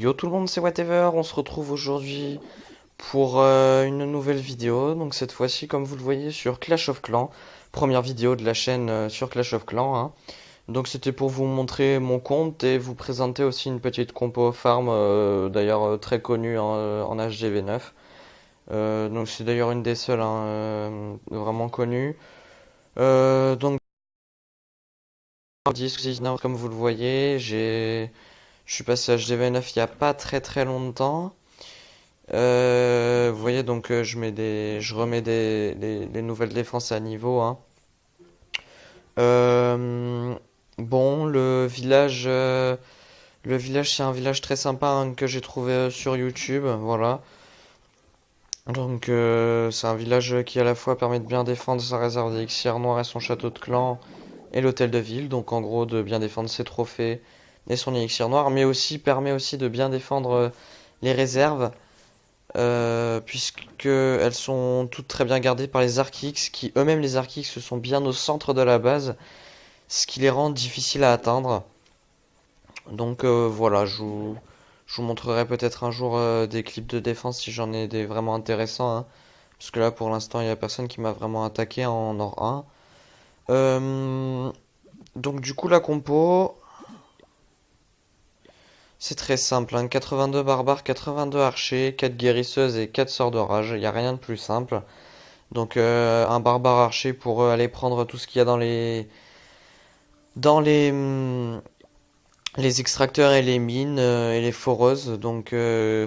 Yo tout le monde, c'est Whatever, on se retrouve aujourd'hui pour une nouvelle vidéo, donc cette fois-ci comme vous le voyez sur Clash of Clans, première vidéo de la chaîne sur Clash of Clans, hein. Donc c'était pour vous montrer mon compte et vous présenter aussi une petite compo farm, d'ailleurs très connue en HDV9. Donc c'est d'ailleurs une des seules hein, vraiment connues. Donc 10, 19 comme vous le voyez, je suis passé à HDV9 il y a pas très très longtemps. Vous voyez donc je remets les nouvelles défenses à niveau, hein. Euh, bon, le village c'est un village très sympa hein, que j'ai trouvé sur YouTube, voilà. Donc c'est un village qui à la fois permet de bien défendre sa réserve d'élixir noir et son château de clan et l'hôtel de ville. Donc en gros de bien défendre ses trophées et son élixir noir, mais aussi permet aussi de bien défendre les réserves. Puisque elles sont toutes très bien gardées par les Archix, qui eux-mêmes les Archix se sont bien au centre de la base, ce qui les rend difficiles à atteindre. Donc voilà, je vous montrerai peut-être un jour des clips de défense si j'en ai des vraiment intéressants, hein. Parce que là pour l'instant il n'y a personne qui m'a vraiment attaqué en or 1. Donc du coup la compo, c'est très simple, hein. 82 barbares, 82 archers, 4 guérisseuses et 4 sorts de rage, il n'y a rien de plus simple. Donc un barbare archer pour aller prendre tout ce qu'il y a dans les extracteurs et les mines et les foreuses. Donc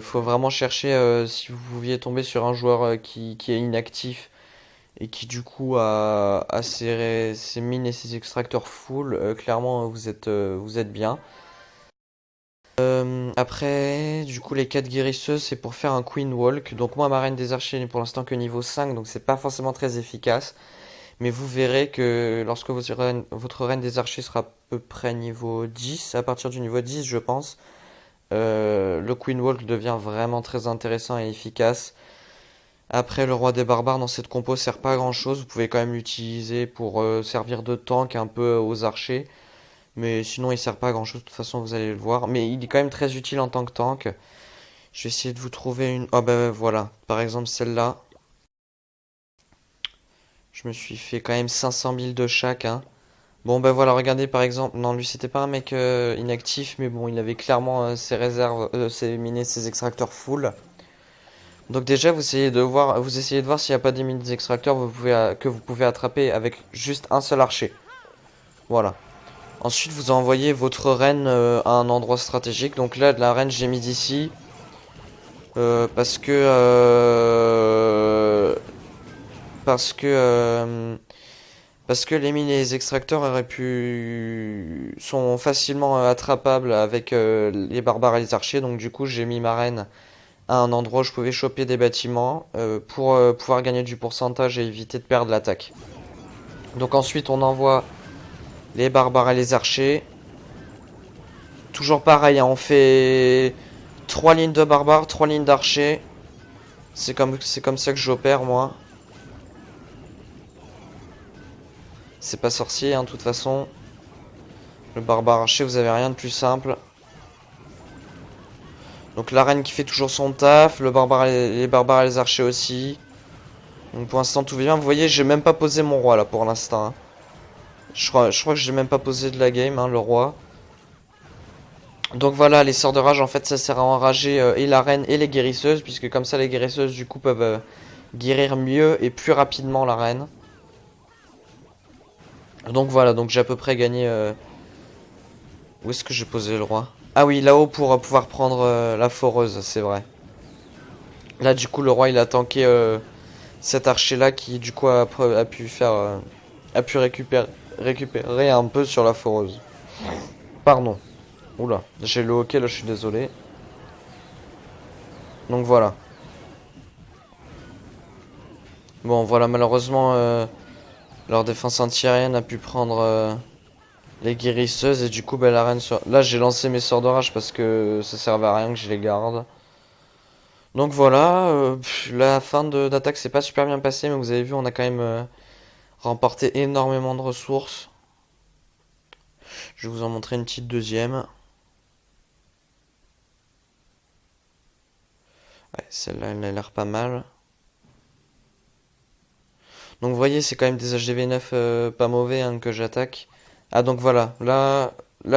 faut vraiment chercher si vous pouviez tomber sur un joueur qui est inactif et qui du coup a ses mines et ses extracteurs full, clairement vous êtes bien. Après, du coup, les 4 guérisseuses, c'est pour faire un Queen Walk. Donc, moi, ma reine des archers n'est pour l'instant que niveau 5, donc c'est pas forcément très efficace. Mais vous verrez que lorsque votre reine des archers sera à peu près niveau 10, à partir du niveau 10, je pense, le Queen Walk devient vraiment très intéressant et efficace. Après, le roi des barbares dans cette compo sert pas à grand chose. Vous pouvez quand même l'utiliser pour servir de tank un peu aux archers. Mais sinon, il sert pas à grand chose. De toute façon, vous allez le voir. Mais il est quand même très utile en tant que tank. Je vais essayer de vous trouver une. Oh, bah voilà. Par exemple, celle-là. Je me suis fait quand même 500 000 de chaque, hein. Bon, ben voilà, regardez par exemple. Non, lui, c'était pas un mec inactif, mais bon, il avait clairement ses réserves, ses mines, ses extracteurs full. Donc, déjà, vous essayez de voir s'il n'y a pas des mines extracteurs que vous pouvez attraper avec juste un seul archer. Voilà. Ensuite, vous envoyez votre reine à un endroit stratégique. Donc là, de la reine, j'ai mis d'ici. Parce que. Parce que. Parce que les mines et les extracteurs sont facilement attrapables avec les barbares et les archers. Donc du coup, j'ai mis ma reine à un endroit où je pouvais choper des bâtiments pour pouvoir gagner du pourcentage et éviter de perdre l'attaque. Donc ensuite, on envoie les barbares et les archers. Toujours pareil, hein, on fait 3 lignes de barbares, 3 lignes d'archers. C'est comme ça que j'opère moi. C'est pas sorcier, hein, de toute façon. Le barbare archer, vous avez rien de plus simple. Donc la reine qui fait toujours son taf, les barbares et les archers aussi. Donc pour l'instant tout va bien. Vous voyez, j'ai même pas posé mon roi là pour l'instant, hein. Je crois que j'ai même pas posé de la game, hein, le roi. Donc voilà, les sorts de rage, en fait, ça sert à enrager et la reine et les guérisseuses, puisque comme ça, les guérisseuses, du coup, peuvent guérir mieux et plus rapidement la reine. Donc voilà, donc j'ai à peu près gagné... Où est-ce que j'ai posé le roi? Ah oui, là-haut pour pouvoir prendre la foreuse, c'est vrai. Là, du coup, le roi, il a tanké cet archer-là qui, du coup, a pu faire... a pu récupérer un peu sur la foreuse. Pardon. Oula, j'ai le hockey, là, je suis désolé. Donc voilà. Bon, voilà, malheureusement, leur défense antiaérienne a pu prendre les guérisseuses et du coup, ben, la reine sur... Là, j'ai lancé mes sorts d'orage parce que ça servait à rien que je les garde. Donc voilà, la fin d'attaque s'est pas super bien passée, mais vous avez vu, on a quand même remporté énormément de ressources. Je vais vous en montrer une petite deuxième. Ouais, celle-là, elle a l'air pas mal. Donc vous voyez, c'est quand même des HDV9 pas mauvais hein, que j'attaque. Ah donc voilà, là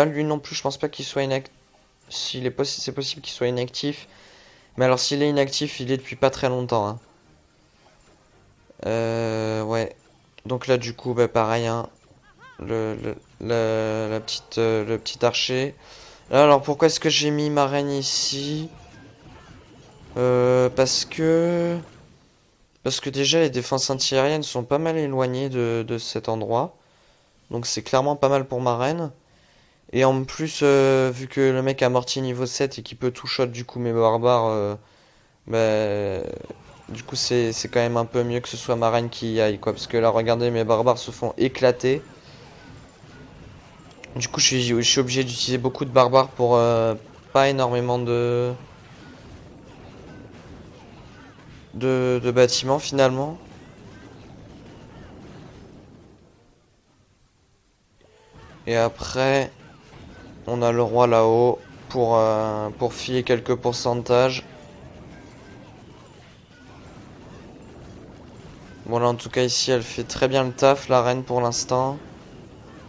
lui non plus, je pense pas qu'il soit inactif. C'est possible qu'il soit inactif. Mais alors s'il est inactif, il est depuis pas très longtemps. Hein. Ouais. Donc là du coup, bah pareil, hein, le petit archer. Là, alors pourquoi est-ce que j'ai mis ma reine ici? Parce que... Parce que déjà les défenses antiaériennes sont pas mal éloignées de cet endroit. Donc c'est clairement pas mal pour ma reine. Et en plus, vu que le mec a mortier niveau 7 et qu'il peut tout shot du coup mes barbares, bah, du coup c'est quand même un peu mieux que ce soit ma reine qui y aille quoi. Parce que là regardez mes barbares se font éclater. Du coup je suis obligé d'utiliser beaucoup de barbares pour pas énormément de bâtiments finalement. Et après on a le roi là-haut pour filer quelques pourcentages. Voilà, en tout cas ici elle fait très bien le taf, la reine pour l'instant.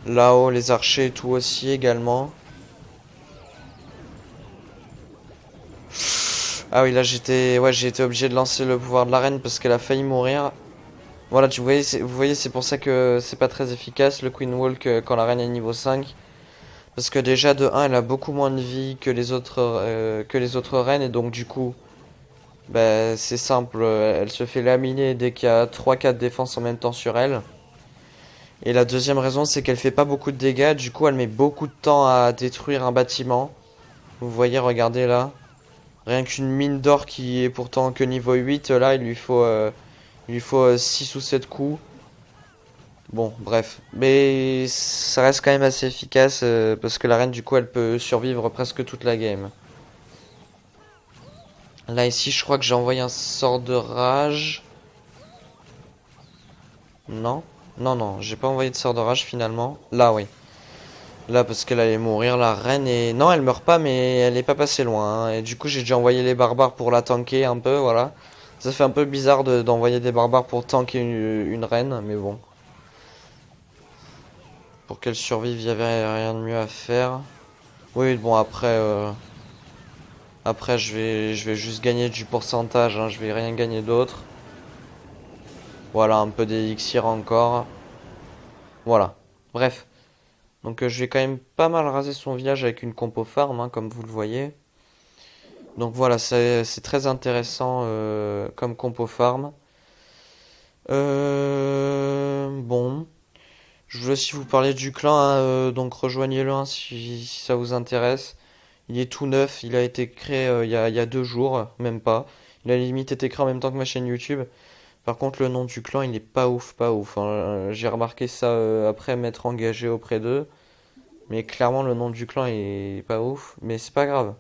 Là-haut, les archers et tout aussi également. Ah oui, là j'ai été obligé de lancer le pouvoir de la reine parce qu'elle a failli mourir. Voilà, vous voyez, c'est pour ça que c'est pas très efficace le Queen Walk quand la reine est niveau 5. Parce que déjà de 1, elle a beaucoup moins de vie que les autres reines et donc du coup, bah, c'est simple, elle se fait laminer dès qu'il y a 3-4 défenses en même temps sur elle. Et la deuxième raison, c'est qu'elle fait pas beaucoup de dégâts, du coup elle met beaucoup de temps à détruire un bâtiment. Vous voyez, regardez là. Rien qu'une mine d'or qui est pourtant que niveau 8, là il lui faut 6 ou 7 coups. Bon, bref. Mais ça reste quand même assez efficace parce que la reine du coup elle peut survivre presque toute la game. Là ici je crois que j'ai envoyé un sort de rage. Non? Non, non, j'ai pas envoyé de sort de rage finalement. Là oui. Là parce qu'elle allait mourir, la reine et... Non elle meurt pas mais elle est pas passée loin. Hein. Et du coup j'ai déjà envoyé les barbares pour la tanker un peu, voilà. Ça fait un peu bizarre d'envoyer des barbares pour tanker une reine, mais bon. Pour qu'elle survive, il y avait rien de mieux à faire. Oui, bon après, après je vais juste gagner du pourcentage, hein, je vais rien gagner d'autre. Voilà, un peu d'élixir encore. Voilà. Bref. Donc je vais quand même pas mal raser son village avec une compo farm, hein, comme vous le voyez. Donc voilà, c'est très intéressant comme compo farm. Bon. Je voulais aussi vous parler du clan, hein, donc rejoignez-le hein, si ça vous intéresse. Il est tout neuf, il a été créé il y a 2 jours, même pas. Il a limite été créé en même temps que ma chaîne YouTube. Par contre, le nom du clan, il est pas ouf, pas ouf. Hein. J'ai remarqué ça après m'être engagé auprès d'eux. Mais clairement, le nom du clan est pas ouf. Mais c'est pas grave.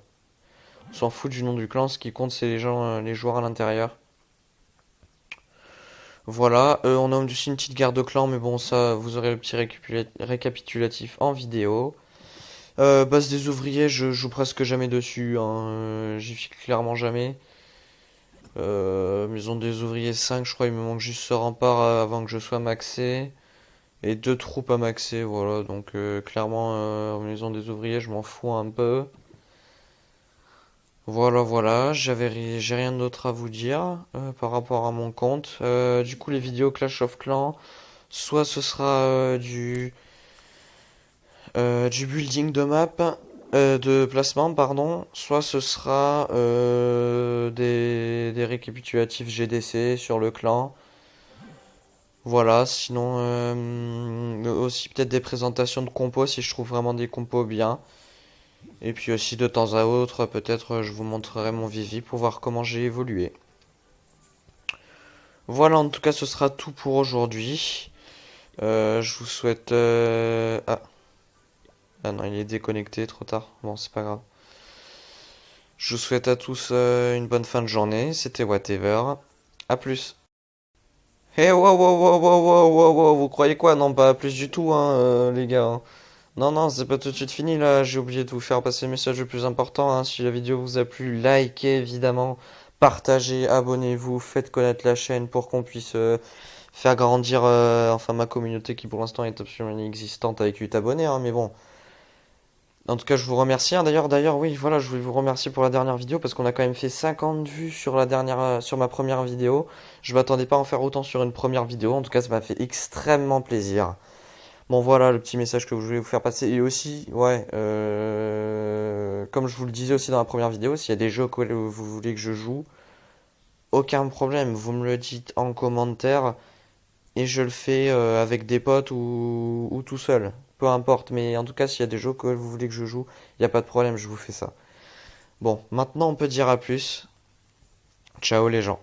On s'en fout du nom du clan, ce qui compte, c'est les gens, les joueurs à l'intérieur. Voilà, on a aussi une petite guerre de clans, mais bon, ça, vous aurez le petit récapitulatif en vidéo. Base des ouvriers, je joue presque jamais dessus, hein, j'y suis clairement jamais. Maison des ouvriers 5, je crois, il me manque juste ce rempart avant que je sois maxé. Et 2 troupes à maxer, voilà, donc clairement, maison des ouvriers, je m'en fous un peu. Voilà, voilà, j'ai rien d'autre à vous dire par rapport à mon compte. Du coup, les vidéos Clash of Clans, soit ce sera du building de map, de placement, pardon, soit ce sera des récapitulatifs GDC sur le clan. Voilà, sinon aussi peut-être des présentations de compos si je trouve vraiment des compos bien. Et puis aussi de temps à autre, peut-être je vous montrerai mon Vivi pour voir comment j'ai évolué. Voilà, en tout cas, ce sera tout pour aujourd'hui. Je vous souhaite... Ah non, il est déconnecté, trop tard. Bon, c'est pas grave. Je vous souhaite à tous une bonne fin de journée. C'était Whatever. À plus. Hey, wow, wow, wow, wow, wow, wow, wow, vous croyez quoi? Non, pas à plus du tout, hein, les gars. Hein. Non, non, c'est pas tout de suite fini là. J'ai oublié de vous faire passer le message le plus important. Hein. Si la vidéo vous a plu, likez évidemment. Partagez, abonnez-vous, faites connaître la chaîne pour qu'on puisse faire grandir enfin ma communauté qui pour l'instant est absolument inexistante avec 8 abonnés, hein, mais bon. En tout cas, je vous remercie, hein. D'ailleurs, oui, voilà, je voulais vous remercier pour la dernière vidéo parce qu'on a quand même fait 50 vues sur la dernière, sur ma première vidéo. Je m'attendais pas à en faire autant sur une première vidéo. En tout cas, ça m'a fait extrêmement plaisir. Bon, voilà le petit message que je voulais vous faire passer. Et aussi, ouais, comme je vous le disais aussi dans la première vidéo, s'il y a des jeux que vous voulez que je joue, aucun problème, vous me le dites en commentaire et je le fais avec des potes ou tout seul. Peu importe, mais en tout cas, s'il y a des jeux que vous voulez que je joue, il n'y a pas de problème, je vous fais ça. Bon, maintenant on peut dire à plus. Ciao les gens.